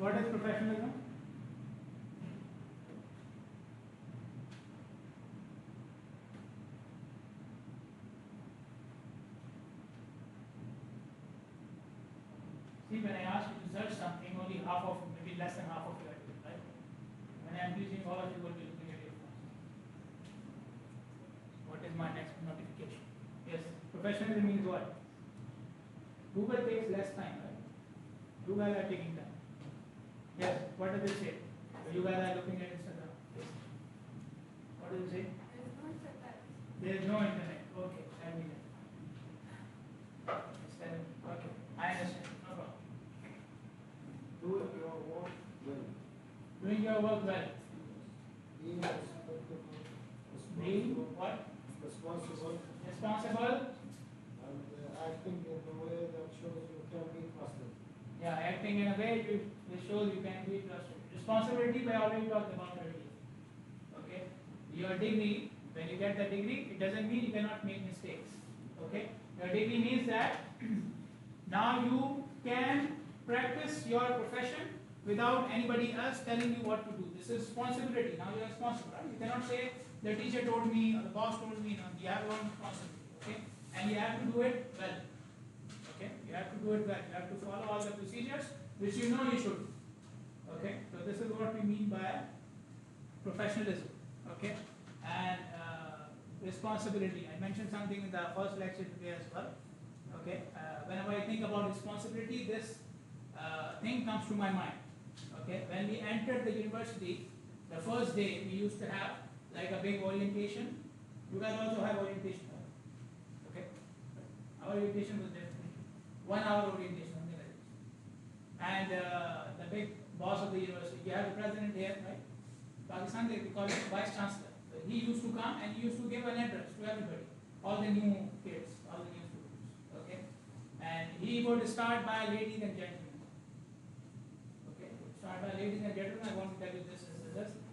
What is professionalism? See, when I ask you to search something, only half of, maybe less than half of you are doing, right? When I am using, all of you will be looking at your phone. What is my next notification? Yes, professionalism means what? Google takes less time, right? You guys are taking time. Yes, what does it say? You guys are looking at Instagram. Yes. What does it say? There is no internet. Okay, tell me that. Okay, I understand. No problem. Doing your work well. Doing your work well. Being Being what? responsible Responsible. and acting in a way that shows you can be trusted. Yeah, acting in a way which shows you can be trusted. Responsibility, I already talked about earlier. Okay? Your degree, when you get the degree, it doesn't mean you cannot make mistakes. Okay? Your degree means that now you can practice your profession without anybody else telling you what to do. This is responsibility. Now you are responsible, right? You cannot say the teacher told me or the boss told me. No, you have your own responsibility. Okay? And you have to do it well. Okay? You have to do it well. You have to follow all the procedures which you know you should. Okay? So this is what we mean by professionalism. Okay? And responsibility. I mentioned something in the first lecture today as well. Okay? Whenever I think about responsibility, this thing comes to my mind. Okay? When we entered the university, the first day we used to have like a big orientation. You guys also have orientation. Okay? Our orientation was different. 1 hour orientation, something like this. And the big boss of the university, you have the president here, right? Pakistan, we call it vice chancellor. So he used to come and he used to give an address to everybody, all the new kids, all the new students. Okay? And he would start by ladies and gentlemen. Okay? Start by ladies and gentlemen, I want to tell you this.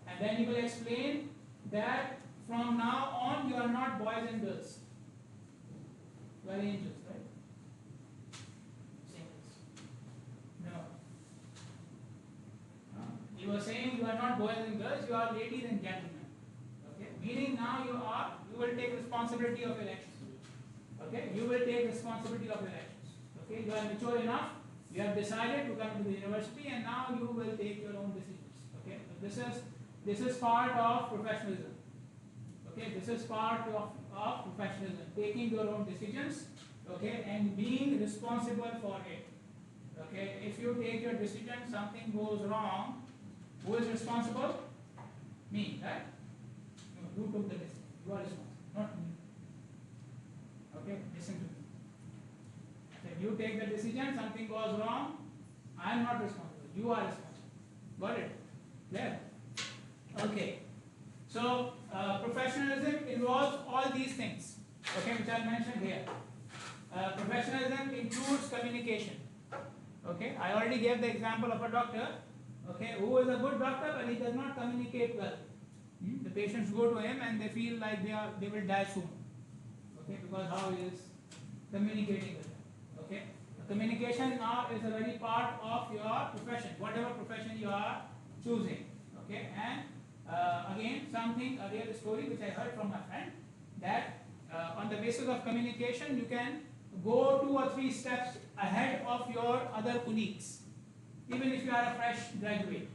And then he will explain that from now on you are not boys and girls. You are angels, right? No. You were saying you are not boys and girls, you are ladies and gentlemen. Okay? Meaning now you will take responsibility of your actions. Okay? You will take responsibility of your actions. Okay? You are mature enough, you have decided to come to the university and now you will take your own decisions. Okay? So this is part of professionalism. Okay? This is part of professionalism. Taking your own decisions, okay, and being responsible for it. Okay, if you take your decision, something goes wrong, who is responsible? Me, right? No, you took the decision. You are responsible, not me. Okay, listen to me. If you take the decision, something goes wrong, I am not responsible. You are responsible. Got it? Clear? Okay. So, professionalism involves all these things, okay, which I mentioned here. Professionalism includes communication. Okay, I already gave the example of a doctor, okay, who is a good doctor but he does not communicate well. The patients go to him and they feel like they will die soon. Okay, because how he is communicating with them. Okay, communication now is a very part of your profession, whatever profession you are choosing. Okay, and again something, a real story which I heard from my friend, that on the basis of communication you can go 2 or 3 steps ahead of your other colleagues, even if you are a fresh graduate.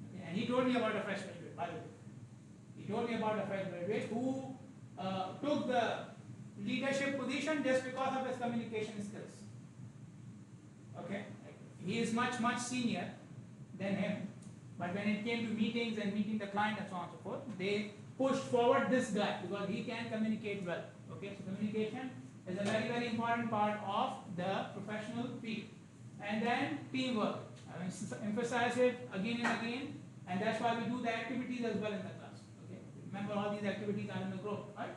Okay? And he told me about a fresh graduate, by the way. He told me about a fresh graduate who took the leadership position just because of his communication skills. Okay? He is much, much senior than him. But when it came to meetings and meeting the client and so on and so forth, they pushed forward this guy because he can communicate well. Okay? So communication is a very, very important part of the professional field. And then teamwork. I will emphasize it again and again, and that's why we do the activities as well in the class. Okay? Remember, all these activities are in the group, right?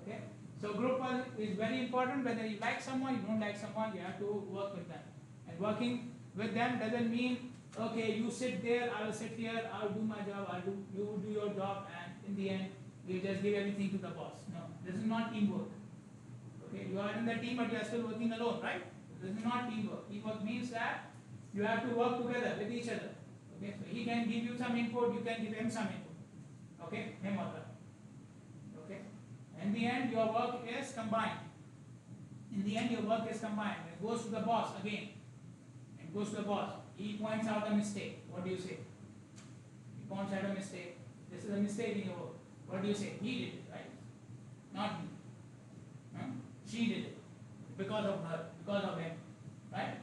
Okay? So group is very important. Whether you like someone, you don't like someone, you have to work with them. And working with them doesn't mean, okay, you sit there, I will sit here, I will do my job, you do your job, and in the end, you just give everything to the boss. No, this is not teamwork. Okay, you are in the team, but you are still working alone, right? This is not teamwork. Teamwork means that You have to work together with each other. Okay, so he can give you some input, you can give him some input. Okay, him or her. Okay, in the end your work is combined. In the end your work is combined. It goes to the boss again. It goes to the boss. He points out a mistake. What do you say? He points out a mistake. This is a mistake in your work. What do you say? He did it, right? Not me. Huh? She did it. Because of her, because of him. Right?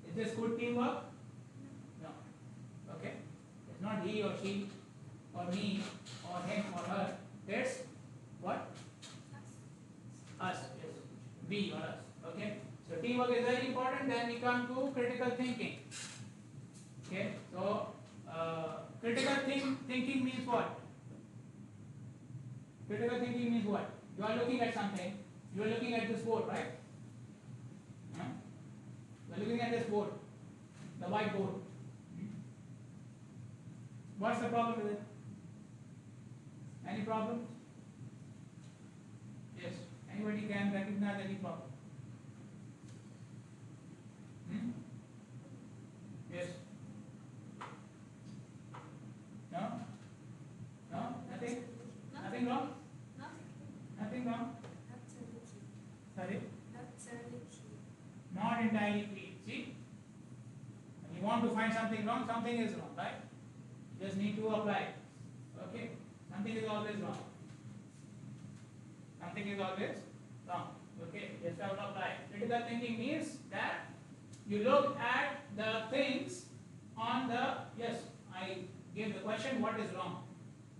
Is this good teamwork? No. Okay? It's not he or she or me or him or her. It's what? Us. Yes. We or us. Okay? So teamwork is very important. Then we come to critical thinking. Okay? So critical thinking means what? Critical thinking means what? You are looking at something. You are looking at this board, right? Huh? You are looking at this board, the whiteboard. What's the problem with it? Any problem? Yes. Anybody can recognize any problem? Yes. No? No? Nothing? Nothing wrong? Nothing wrong? Sorry? Not entirely clean. See? When you want to find something wrong, something is wrong, right? You just need to apply it. Okay? Something is always wrong. Something is always wrong. Okay? Just have to apply it. Critical thinking means that you look at the things on the, yes, I gave the question, what is wrong?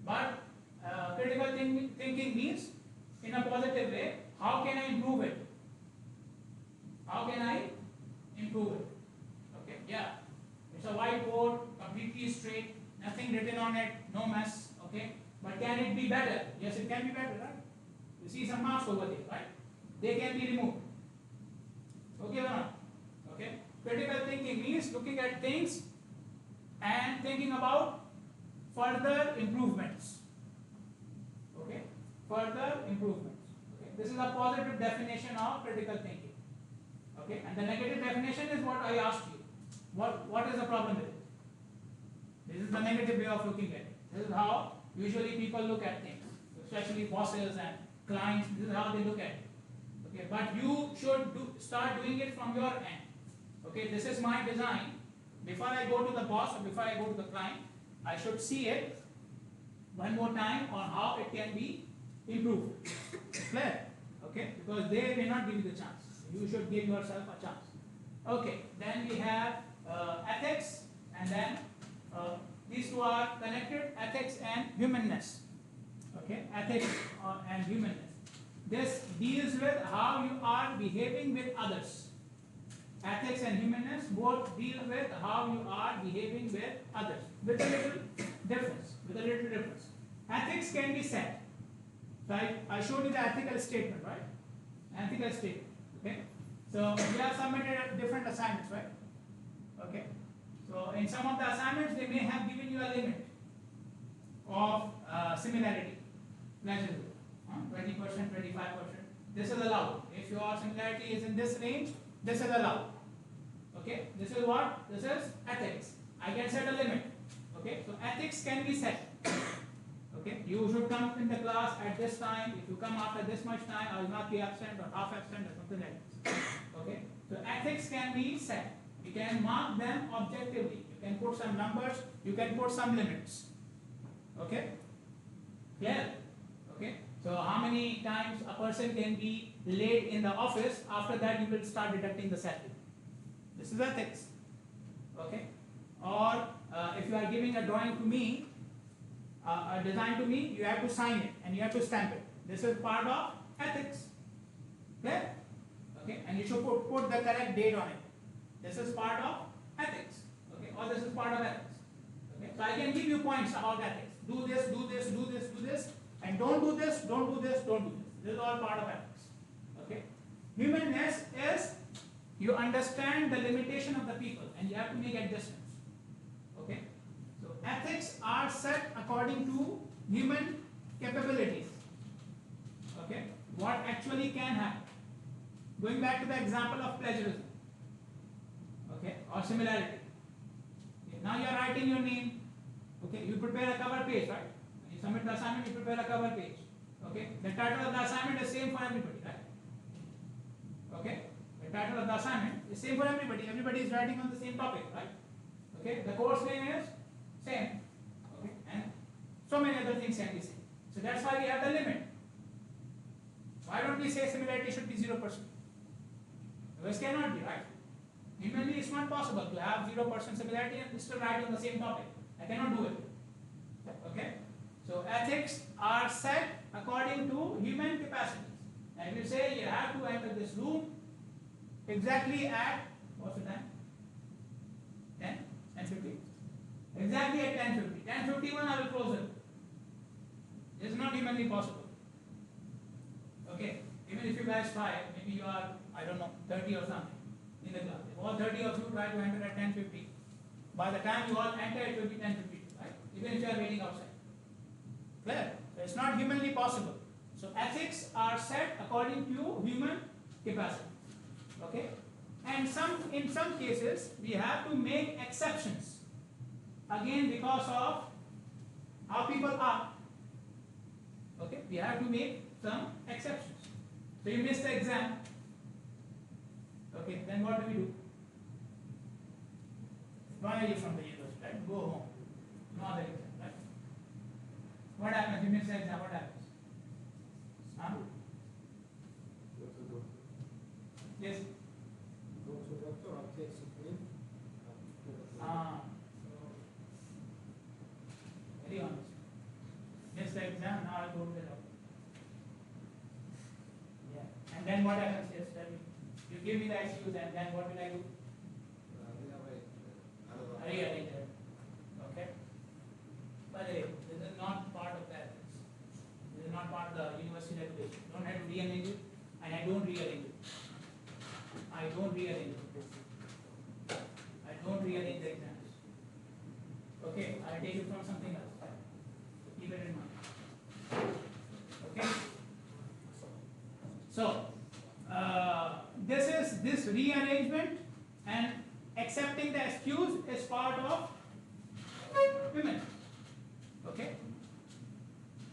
But critical thinking means, in a positive way, how can I improve it? How can I improve it? Okay, yeah. It's a whiteboard, completely straight, nothing written on it, no mess. Okay, but can it be better? Yes, it can be better, right? You see some marks over there, right? They can be removed. Okay or not? Okay. Critical thinking means looking at things and thinking about further improvements. Okay, further improvements. Okay, this is a positive definition of critical thinking. Okay, and the negative definition is what I asked you. What is the problem with it? This is the negative way of looking at it. This is how usually people look at things, especially bosses and clients. This is how they look at it. Okay, but you should start doing it from your end. Okay, this is my design. Before I go to the boss or before I go to the client, I should see it one more time on how it can be improved. Clear? Okay, because they may not give you the chance. You should give yourself a chance. Okay, then we have ethics, and then these two are connected, ethics and humanness. Okay, ethics and humanness. This deals with how you are behaving with others. Ethics and humanness both deal with how you are behaving with others, with a little difference. Ethics can be set. Right? I showed you the ethical statement, right? Ethical statement. Okay. So we have submitted different assignments, right? Okay. So in some of the assignments, they may have given you a limit of similarity, plagiarism, 20%, 25%. This is allowed. If your similarity is in this range, this is allowed. Okay. This is what? This is ethics. I can set a limit. Okay. So ethics can be set. Okay. You should come in the class at this time. If you come after this much time, I will not be absent or half absent or something like this. Okay. So ethics can be set. You can mark them objectively. You can put some numbers. You can put some limits. Okay. Clear? Okay. So how many times a person can be late in the office? After that, you will start deducting the salary. This is ethics. Okay. Or if you are giving a drawing to me, a design to me, you have to sign it and you have to stamp it. This is part of ethics. Clear? Okay. And you should put the correct date on it. This is part of ethics. Okay. Or this is part of ethics. Okay. So I can give you points about ethics. Do this, do this, do this, do this, and don't do this, don't do this, don't do this. This is all part of ethics. Okay. Humanness is you understand the limitation of the people and you have to make adjustments. Okay. So ethics are set according to human capabilities. Okay. What actually can happen. Going back to the example of plagiarism. Okay. or similarity. Okay, now you are writing your name. Okay, you prepare a cover page, right? When you submit the assignment, you prepare a cover page. Okay, the title of the assignment is same for everybody, right? Okay, the title of the assignment is same for everybody. Everybody is writing on the same topic, right? Okay, the course name is same. Okay, and so many other things can be same. So that's why we have the limit. Why don't we say similarity should be 0%? This cannot be, right? Humanly, it's not possible to have 0% similarity and still write on the same topic. I cannot do it. Okay? So ethics are set according to human capacities. And if you say you have to enter this room exactly at, what's the time? 10? 10:50? Exactly at 10:50. 10:51 I will close it. It is not humanly possible. Okay? Even if you guys try, maybe you are, I don't know, 30 or something in the class. If all 30 of you try to enter at 10:50, by the time you all enter, it will be 10:52, right? Even if you are waiting outside. Clear? So it's not humanly possible. So ethics are set according to human capacity. Okay? And in some cases, we have to make exceptions. Again, because of how people are. Okay? We have to make some exceptions. So you missed the exam. Okay, then what do we do? Why are you from the university? Right? Go home. No other exam, right? What happens? You miss the exam, what happens? Huh? Yes? Go to doctor or take sick leave. Very honest. Miss the exam, now I go to the doctor. Yeah. And then what happens? Yes, tell me. You give me the excuse and then what will I do? Rearrange it. Okay? By the way, this is not part of the ethics. This is not part of the university regulation. You don't have to rearrange it, and I don't rearrange it. I don't rearrange it. I don't rearrange the exams. Okay? I take it from something else. Keep it in mind. Okay? So, this rearrangement and accepting the excuse is part of women. Okay?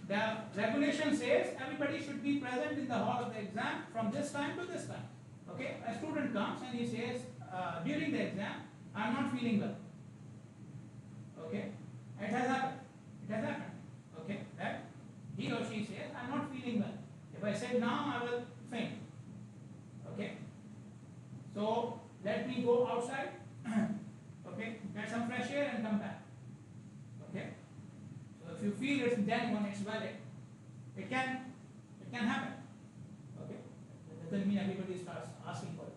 The regulation says everybody should be present in the hall of the exam from this time to this time. Okay? A student comes and he says, during the exam, I am not feeling well. Okay? It has happened. It has happened. Okay? That he or she says, I am not feeling well. If I say now, I will faint. Okay? So, let me go outside. Okay? Get some fresh air and come back. Okay? So, if you feel it's then when it's valid, it can happen. Okay? That doesn't mean everybody starts asking for it.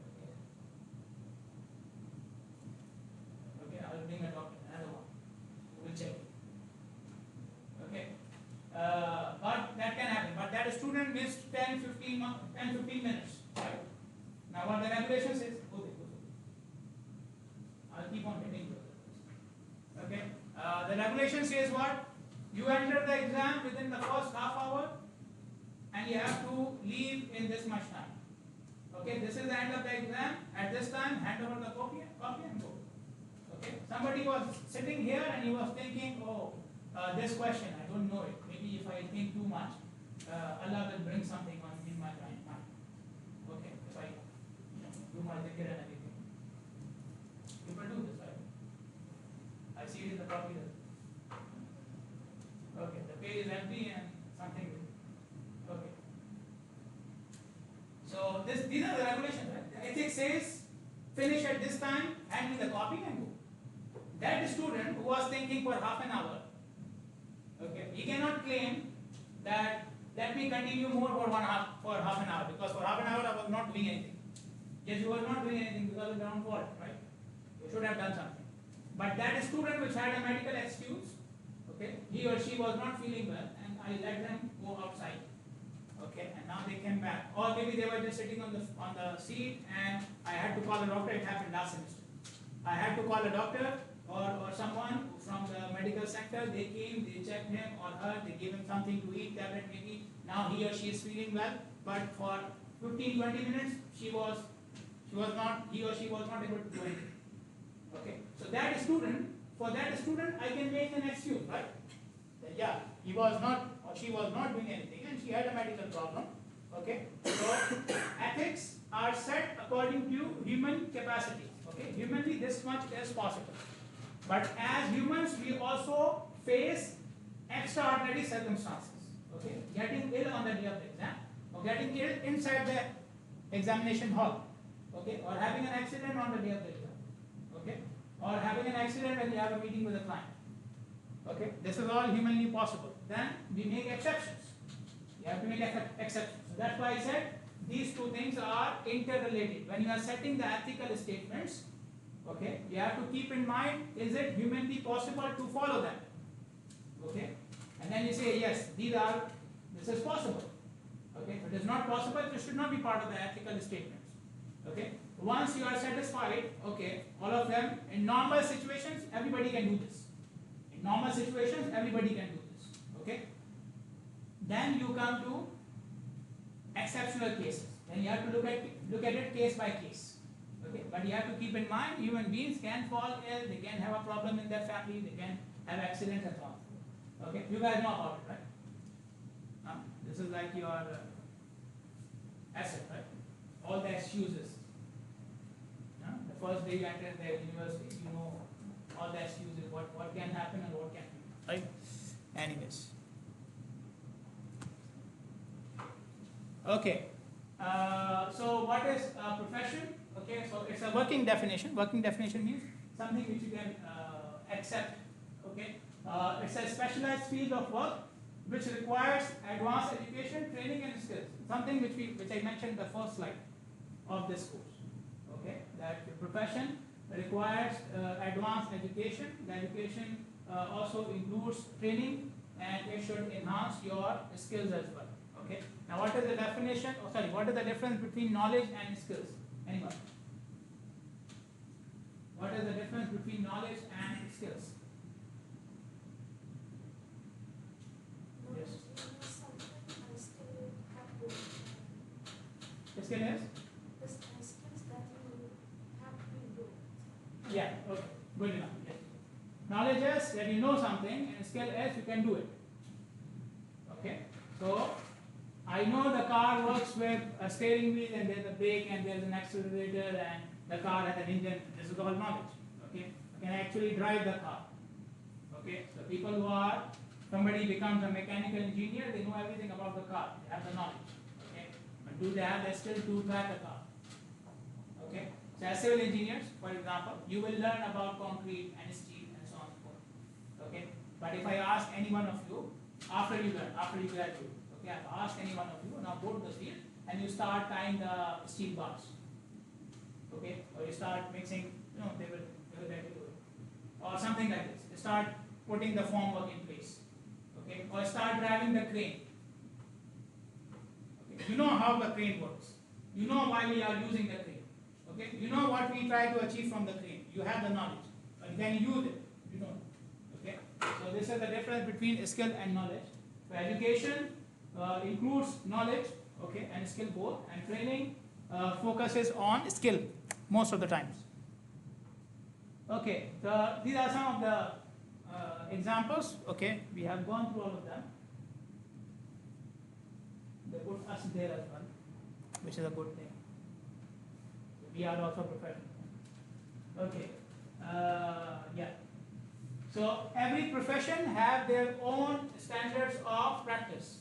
Okay? I will bring a doctor, another one. We'll check it. Okay? But that can happen. But that student missed 10-15 minutes. Right? Now what the regulation says, go there. I'll keep on hitting you. Okay? The regulation says what? You enter the exam within the first half hour and you have to leave in this much time. Okay? This is the end of the exam. At this time, hand over the copy and go. Okay? Somebody was sitting here and he was thinking, oh, this question, I don't know it. Maybe if I think too much, Allah will bring something in my mind. Okay? If I do my dhikr and everything. People do this, right? I see it in the copy. Okay, the page is empty and something. Okay. So these are the regulations, right? The ethics says finish at this time, hand me the copy and go. That student who was thinking for half an hour, okay, he cannot claim that let me continue more for half an hour, because for half an hour I was not doing anything. Yes, you were not doing anything because of your own fault, right? You should have done something. But that student which had a medical excuse, okay, he or she was not feeling well, and I let them go outside, okay, and now they came back. Or maybe they were just sitting on the seat, and I had to call a doctor. It happened last semester. I had to call a doctor or someone from the medical sector. They came, they checked him or her, they gave him something to eat, tablet maybe. Now he or she is feeling well, but for 15-20 minutes he or she was not able to do anything. Okay, so that student, for that student, I can make an excuse, right? That, yeah, he was not or she was not doing anything and she had a medical problem. Okay, so ethics are set according to human capacity. Okay, humanly this much is possible. But as humans, we also face extraordinary circumstances. Okay, getting ill on the day of the exam, or getting ill inside the examination hall. Okay, or having an accident on the day of the exam. Okay, or having an accident when you have a meeting with a client. Okay, this is all humanly possible. Then we make exceptions. You have to make exceptions. So that's why I said these two things are interrelated. When you are setting the ethical statements, okay, you have to keep in mind, is it humanly possible to follow them? Okay, and then you say yes, this is possible. Okay, if it is not possible, it should not be part of the ethical statements. Okay, once you are satisfied, okay, all of them in normal situations, everybody can do this. In normal situations, everybody can do this. Okay, then you come to exceptional cases. Then you have to look at it case by case. Okay, but you have to keep in mind, human beings can fall ill, they can have a problem in their family, they can have accidents and so on. Okay, you guys know about it, right? This is like your asset, right? All the excuses. The first day you enter the university, you know all the excuses, what can happen and what can't be. Right? Anyways. Okay. So what is a profession? Okay, so it's a working definition. Working definition means something which you can accept. Okay, it's a specialized field of work which requires advanced education, training, and skills. Something which I mentioned in the first slide of this course. Okay, that the profession requires advanced education. The education also includes training, and it should enhance your skills as well. Okay. Now, what is the definition? Oh, sorry. What is the difference between knowledge and skills? Anyone? What is the difference between knowledge and skills? Yes. The skill is? The skills that you have to do. Yeah. Okay. Good enough. Yes. Knowledge is that you know something, and skill is you can do it. Okay. So I know the car works with a steering wheel and there's a brake and there's an accelerator and the car has an engine. This is all knowledge. Okay, I can actually drive the car. Okay, so people who are, somebody becomes a mechanical engineer, they know everything about the car. They have the knowledge. Okay, but do they have the skill to drive the car? Okay, so as civil engineers, for example, you will learn about concrete and steel and so on and so forth. Okay, but if I ask any one of you after you graduate. Okay, I've asked any one of you, now go to the field and you start tying the steel bars. Okay, or you start mixing, they will let you do it. Or something like this. You start putting the formwork in place. Okay, or start driving the crane. Okay, you know how the crane works. You know why we are using the crane. Okay, you know what we try to achieve from the crane. You have the knowledge, but then you use it. You don't. Okay, so this is the difference between skill and knowledge. So education includes knowledge, okay, and skill both, and training focuses on skill most of the times. Okay, so these are some of the examples. Okay, we have gone through all of them. They put us there as well, which is a good thing. We are also professional. Okay, yeah. So every profession have their own standards of practice.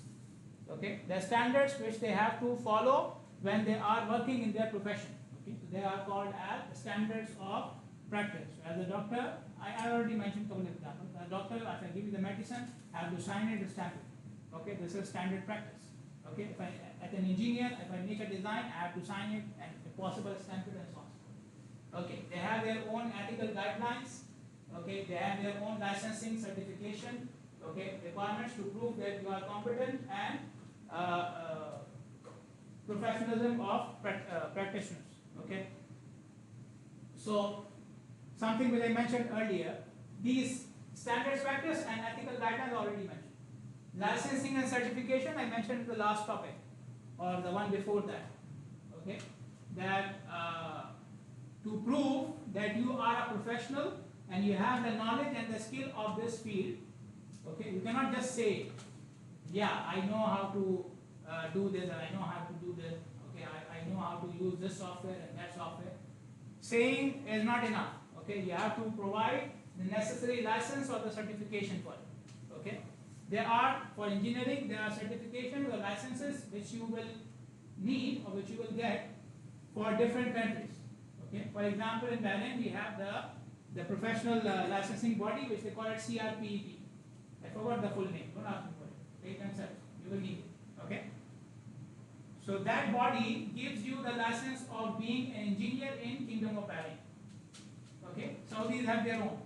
Okay, the standards which they have to follow when they are working in their profession. Okay, so they are called as the standards of practice. So as a doctor, I already mentioned a couple of examples. As a doctor, if I give you the medicine, I have to sign it, stamp it. Okay, this is standard practice. Okay, as an engineer, if I make a design, I have to sign it and if possible stamp it and so on. Okay, they have their own ethical guidelines. Okay, they have their own licensing certification. Okay, requirements to prove that you are competent and professionalism of practitioners. Okay, so something which I mentioned earlier, these standards practice and ethical guidelines already mentioned. Licensing and certification I mentioned in the last topic or the one before that. Okay, that to prove that you are a professional and you have the knowledge and the skill of this field. Okay, you cannot just say, yeah, I know how to do this and I know how to do this. Okay, I know how to use this software and that software. Saying is not enough. Okay, you have to provide the necessary license or the certification for it. Okay, there are, for engineering, there are certifications or licenses which you will need or which you will get for different countries. Okay, for example, in Bahrain we have the professional licensing body which they call it CRPEP. I forgot the full name. Don't ask me for it. Take themselves. You will need it. Okay. So that body gives you the license of being an engineer in Kingdom of Bahrain. Okay. Saudis have their own.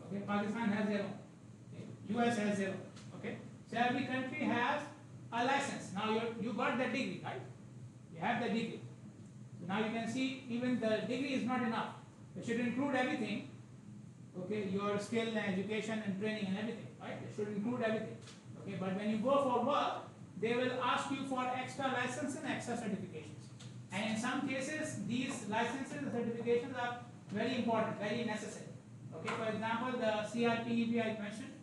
Okay. Pakistan has their own. Okay. US has their own. Okay. So every country has a license. Now you got the degree, right? You have the degree. So now you can see even the degree is not enough. It should include everything. Okay, your skill and education and training and everything, right? It should include everything. Okay, but when you go for work, they will ask you for extra license and extra certifications. And in some cases, these licenses and certifications are very important, very necessary. Okay, for example, the CRPEP I mentioned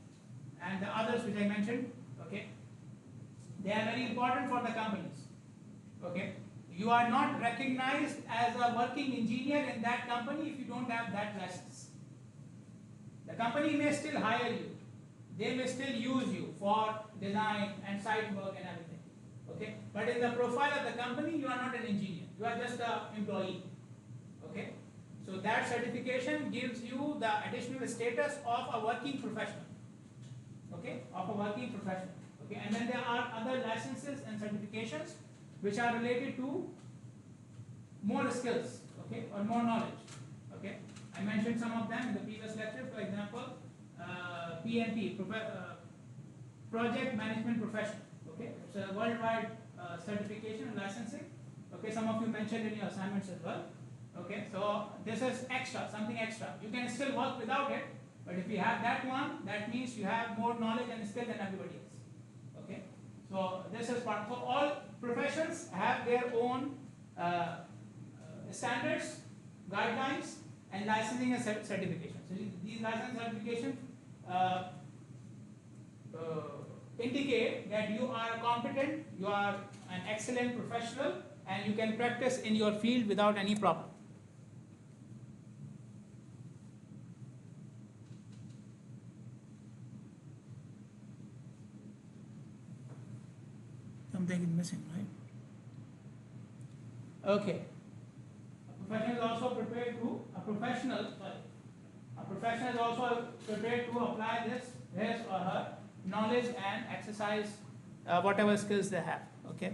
and the others which I mentioned, okay, they are very important for the companies. Okay, you are not recognized as a working engineer in that company if you don't have that license. The company may still hire you. They may still use you for design and site work and everything. Okay? But in the profile of the company, you are not an engineer. You are just an employee. Okay? So that certification gives you the additional status of a working professional. Okay? Of a working professional. Okay? And then there are other licenses and certifications which are related to more skills. Okay? Or more knowledge. Okay? I mentioned some of them in the previous lecture. For example, PMP, Project Management Professional. Okay, it's a worldwide certification and licensing. Okay, some of you mentioned in your assignments as well. Okay, so this is extra, something extra. You can still work without it, but if you have that one, that means you have more knowledge and skill than everybody else. Okay, so this is part. So all professions have their own standards, guidelines, and licensing and certification. So these license certifications indicate that you are competent, you are an excellent professional, and you can practice in your field without any problem. Something is missing, right? Okay. A professional is also prepared to is also prepared to apply his or her knowledge and exercise whatever skills they have. Okay.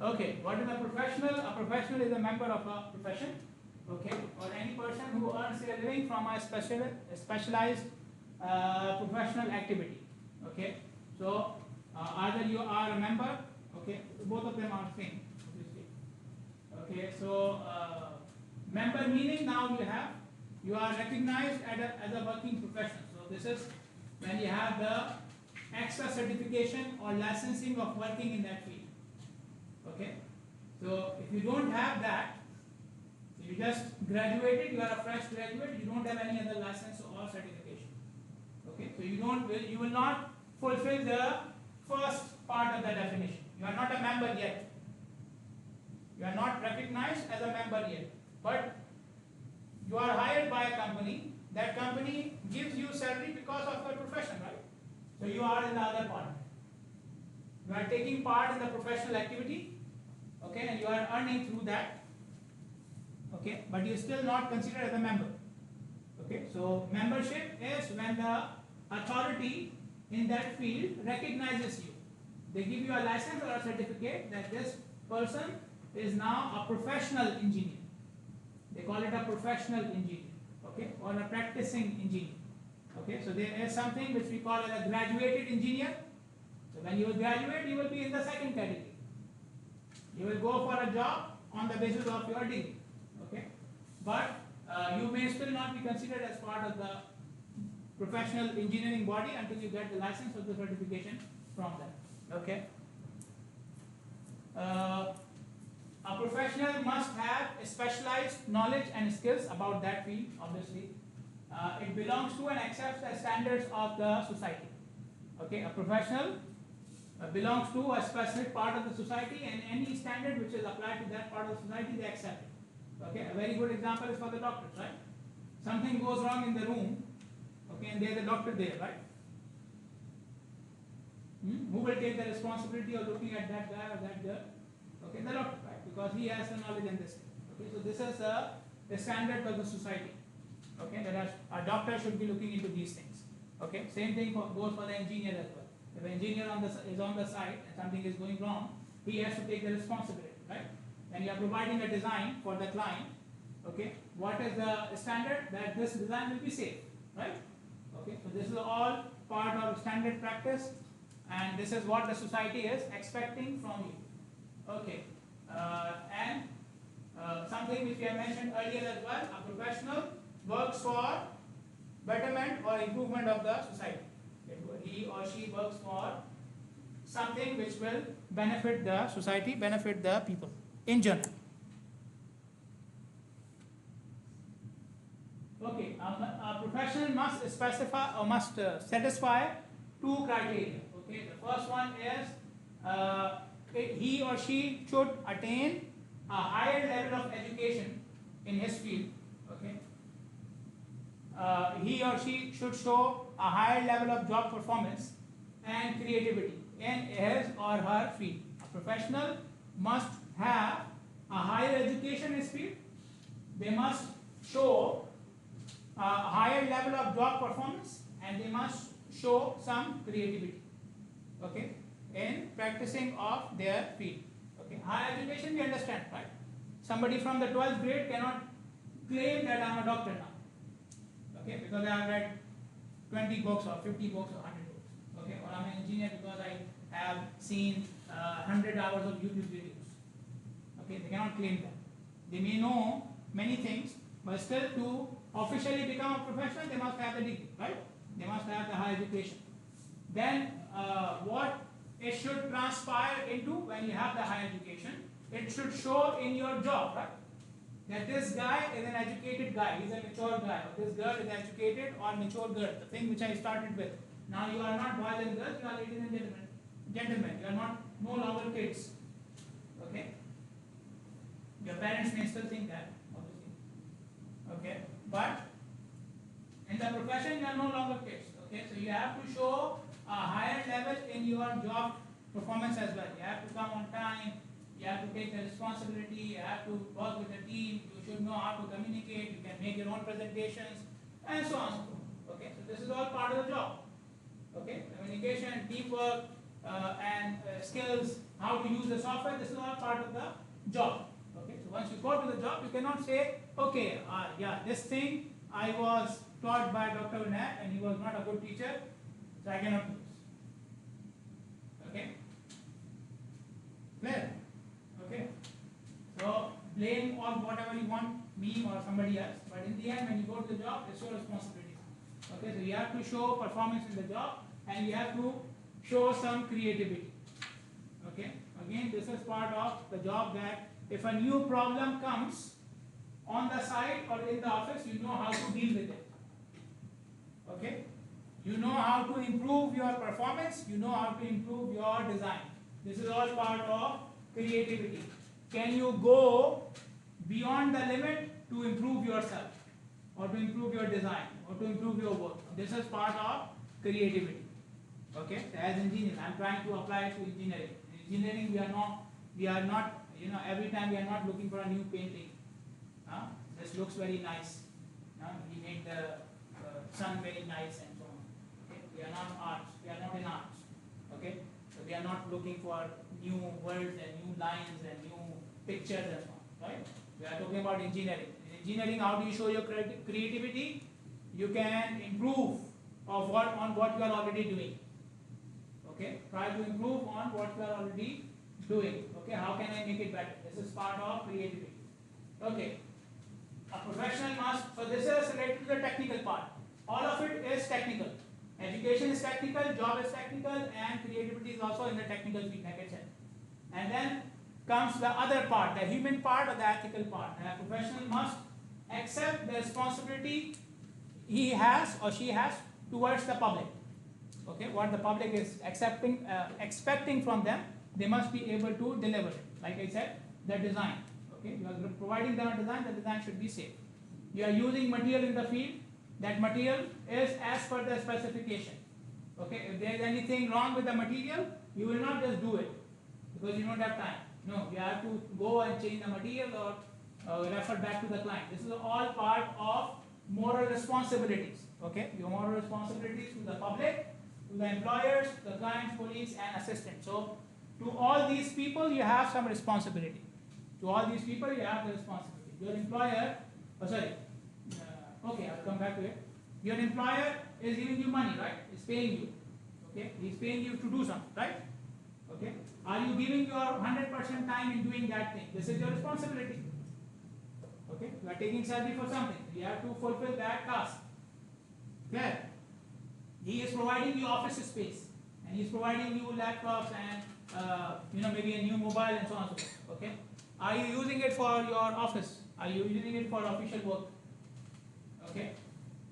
Okay, what is a professional? A professional is a member of a profession, okay, or any person who earns a living from a specialized professional activity. Okay, so either you are a member, okay, both of them are same, obviously. Okay, so member meaning now you are recognized as a working professional. So this is when you have the extra certification or licensing of working in that field. Okay, so if you don't have that, so you just graduated, you are a fresh graduate, you don't have any other license or certification. Okay, so you will not fulfill the first part of the definition. You are not a member yet. You are not recognized as a member yet, but you are hired by a company. That company gives you salary because of your profession, right? So you are in the other part. You are taking part in the professional activity, okay, and you are earning through that, okay, but you are still not considered as a member. Okay, so membership is when the authority in that field recognizes you. They give you a license or a certificate that this person is now a professional engineer. They call it a professional engineer, okay, or a practicing engineer. Okay, so there is something which we call as a graduated engineer. So when you graduate, you will be in the second category. You will go for a job on the basis of your degree. Okay, but you may still not be considered as part of the professional engineering body until you get the license or the certification from them. Okay. A professional must have a specialized knowledge and skills about that field, obviously. It belongs to and accepts the standards of the society. Okay, a professional belongs to a specific part of the society, and any standard which is applied to that part of the society, they accept it. Okay, a very good example is for the doctors, right? Something goes wrong in the room, okay, and there's a doctor there, right? Who will take the responsibility of looking at that guy or that girl? Okay, the doctor, right? Because he has the knowledge and this. Okay, so this is the standard of the society. Okay, that a doctor should be looking into these things. Okay, same thing goes for the engineer as well. If the engineer is on the site and something is going wrong, he has to take the responsibility, right? And you are providing a design for the client. Okay, what is the standard? That this design will be safe, right? Okay, so this is all part of standard practice, and this is what the society is expecting from you. Okay, and something which we have mentioned earlier as well, a professional works for betterment or improvement of the society. He or she works for something which will benefit the society, benefit the people in general. Okay, a professional must specify or must satisfy two criteria. Okay, the first one is he or she should attain a higher level of education in his field. Okay, he or she should show a higher level of job performance and creativity in his or her field. A professional must have a higher education in his field. They must show a higher level of job performance, and they must show some creativity, okay, in practicing of their field. Okay, higher education we understand, right? Somebody from the 12th grade cannot claim that I am a doctor now, okay, because I have read 20 books or 50 books or 100 books, okay, or I am an engineer because I have seen 100 hours of YouTube videos. Okay, they cannot claim that. They may know many things, but still to officially become a professional, they must have the degree, right? They must have the higher education. Then what it should transpire into when you have the higher education, it should show in your job, right? That this guy is an educated guy, he's a mature guy, or this girl is educated or mature girl, the thing which I started with. Now you are not boys and girls, you are ladies and gentlemen. Gentlemen, you are not no longer kids. Okay? Your parents may still think that, obviously. Okay? But in the profession you are no longer kids. Okay? So you have to show a higher level in your job performance as well. You have to come on time, you have to take the responsibility, you have to work with the team, you should know how to communicate, you can make your own presentations, and so on and so forth. Okay? So this is all part of the job. Okay? Communication, teamwork, and skills, how to use the software, this is all part of the job. Okay? So once you go to the job, you cannot say, okay, yeah, this thing I was taught by Dr. Uneb and he was not a good teacher, so I cannot do this. Okay? Clear? Okay? So blame on whatever you want, me or somebody else, but in the end when you go to the job, it's your responsibility. Okay? So you have to show performance in the job and you have to show some creativity. Okay? Again, this is part of the job, that if a new problem comes on the site or in the office, you know how to deal with it. Okay? You know how to improve your performance, you know how to improve your design. This is all part of creativity. Can you go beyond the limit to improve yourself, or to improve your design, or to improve your work? This is part of creativity. Okay? So as engineers, I am trying to apply it to engineering. In engineering, we are not, every time we are not looking for a new painting. This looks very nice. We made the sun very nice and so on. Okay? We are not arts. We are not in arts. Okay? So we are not looking for new words and new lines and new pictures and so on. Right? We are talking about engineering. In engineering, how do you show your creativity? You can improve on what you are already doing. Okay? Try to improve on what you are already doing. Okay? How can I make it better? This is part of creativity. Okay. A professional must, so this is related to the technical part. all of it is technical. Education is technical, job is technical, and creativity is also in the technical field, like I said. And then comes the other part, the human part or the ethical part. And a professional must accept the responsibility he has or she has towards the public. Okay, what the public is expecting from them, they must be able to deliver it. Like I said, the design. Okay, you are providing them a design, the design should be safe. You are using material in the field, that material is as per the specification. Okay, if there is anything wrong with the material, you will not just do it because you don't have time. No, you have to go and change the material or refer back to the client. This is all part of moral responsibilities. Okay, your moral responsibilities to the public, to the employers, the clients, police, and assistants. So, to all these people, you have some responsibility. To all these people, you have the responsibility. Your employer, okay, I'll come back to it. Your employer is giving you money, right? Is paying you. Okay, he's paying you to do something, right? Okay, are you giving your 100% time in doing that thing? This is your responsibility. Okay, you are taking salary for something. You have to fulfill that task. Clear? He is providing you office space, and he is providing you laptops and maybe a new mobile and so on and so forth. Okay, are you using it for your office? Are you using it for official work? Okay,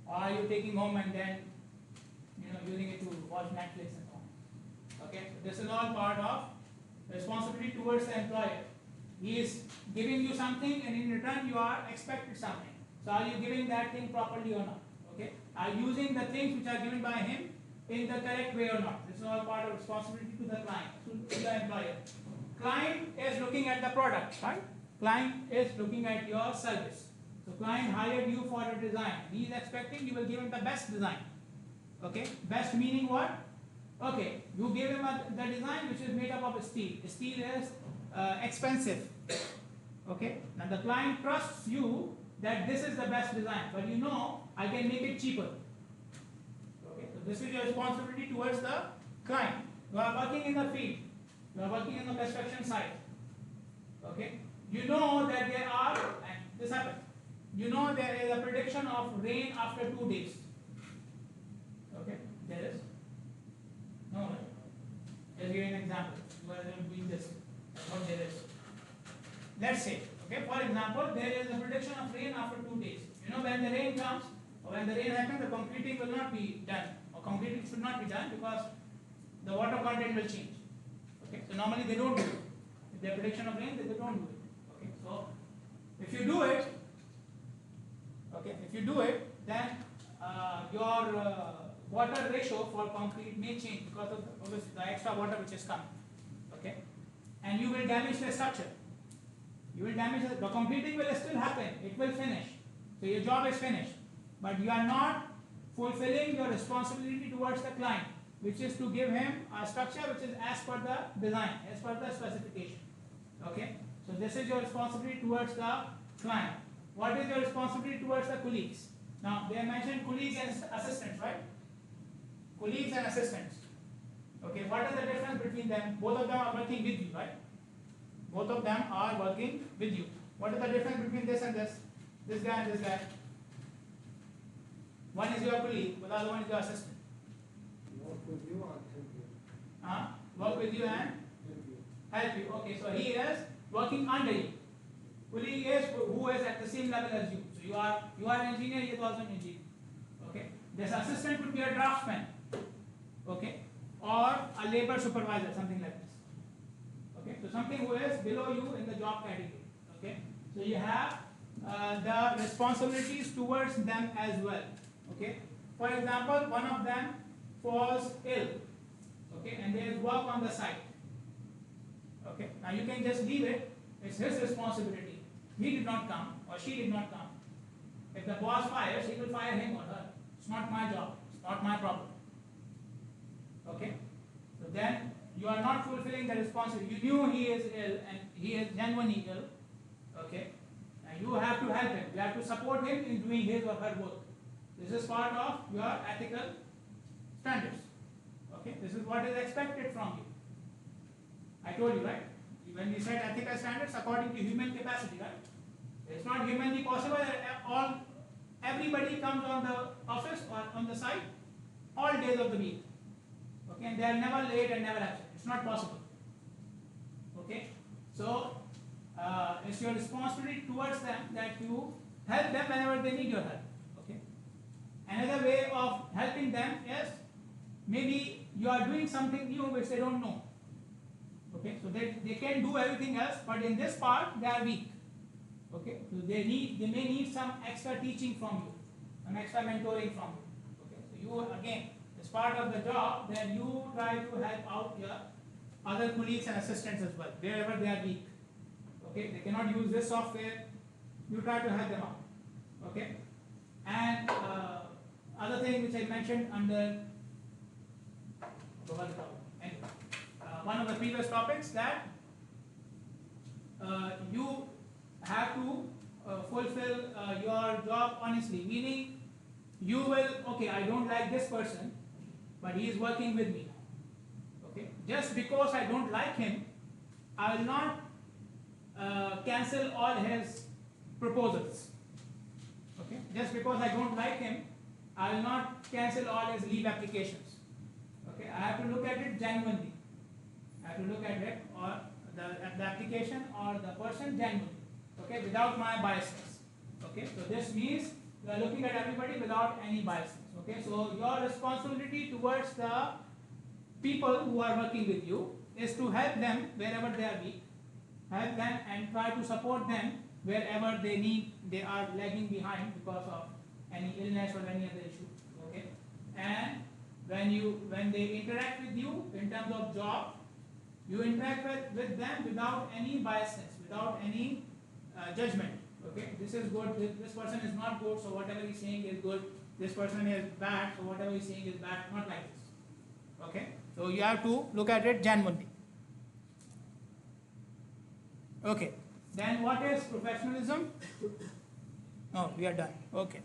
or are you taking home and then using it to watch Netflix and so on? Okay, so this is all part of responsibility towards the employer. He is giving you something, and in return you are expected something. So are you giving that thing properly or not? Okay, are you using the things which are given by him in the correct way or not? This is all part of responsibility to the client, to the employer. Client is looking at the product, right? Client is looking at your service. So client hired you for a design. He is expecting you will give him the best design. Okay, best meaning what? Okay, you give him the design which is made up of steel. Steel is expensive. Okay, now the client trusts you that this is the best design, but I can make it cheaper. Okay, so this is your responsibility towards the client. You are working in the field. You are working in the construction site. Okay, you know that there are, and this happens, there is a prediction of rain after 2 days. Okay, there is? No, right? Let's give an example. You are doing this. That's what there is. Let's say, okay, for example, there is a prediction of rain after 2 days. When the rain comes, or when the rain happens, the concreting will not be done, or concreting should not be done because the water content will change. Okay, so normally they don't do it. If there is prediction of rain, they don't do it. Okay, so if you do it, then your water ratio for concrete may change because of the extra water which is coming. Okay, and you will damage the structure. You will damage the concreting will still happen. It will finish. So your job is finished, but you are not fulfilling your responsibility towards the client, which is to give him a structure which is as per the design, as per the specification. Okay, so this is your responsibility towards the client. What is your responsibility towards the colleagues? Now they mentioned colleagues and assistants, right? Colleagues and assistants. Okay, what is the difference between them? Both of them are working with you, right? Both of them are working with you. What is the difference between this and this? This guy and this guy? One is your colleague, but the other one is your assistant. Work with you and help you. Work with you and help you. Okay, so he is working under you. Colleague is who is at the same level as you. So you are an engineer, he is also an engineer. Okay. This assistant could be a draftsman. Okay, or a labor supervisor, something like this. Okay, so something who is below you in the job category. Okay, so you have the responsibilities towards them as well. Okay, for example, one of them falls ill. Okay, and there is work on the site. Okay, now you can just leave it. It's his responsibility. He did not come or she did not come. If the boss fires, he will fire him or her. It's not my job. It's not my problem. Okay, so then you are not fulfilling the responsibility. You knew he is ill and he is genuinely ill. Okay, and you have to help him. You have to support him in doing his or her work. This is part of your ethical standards. Okay, this is what is expected from you. I told you, right? When we set ethical standards according to human capacity, right? It's not humanly possible that everybody comes on the office or on the site all days of the week. Okay, and they are never late and never absent. It's not possible. Okay, so it's your responsibility towards them that you help them whenever they need your help. Okay. Another way of helping them is maybe you are doing something new which they don't know. Okay, so they can do everything else, but in this part they are weak. Okay, so they may need some extra teaching from you, some extra mentoring from you. Okay, so you again, as part of the job, then you try to help out your other colleagues and assistants as well, wherever they are weak. Okay, they cannot use this software, you try to help them out. Okay, and other thing which I mentioned under one of the previous topics, that you have to fulfill your job honestly, meaning you will, okay, I don't like this person, but he is working with me. Okay, just because I don't like him, I will not cancel all his proposals. Okay, just because I don't like him, I will not cancel all his leave applications. Okay, I have to look at it genuinely. I have to look at it or the application or the person genuinely. Okay, without my biases. Okay, so this means you are looking at everybody without any biases. Okay, so your responsibility towards the people who are working with you is to help them wherever they are weak, help them and try to support them wherever they are lagging behind because of any illness or any other issue. Okay, and when they interact with you in terms of job, you interact with them without any biases, without any judgment. Okay, this is good, this person is not good, so whatever he's saying is good. This person is bad, so whatever he's saying is bad. Not like this. Okay, so you have to look at it genuinely. Okay, then what is professionalism? Oh, we are done. Okay.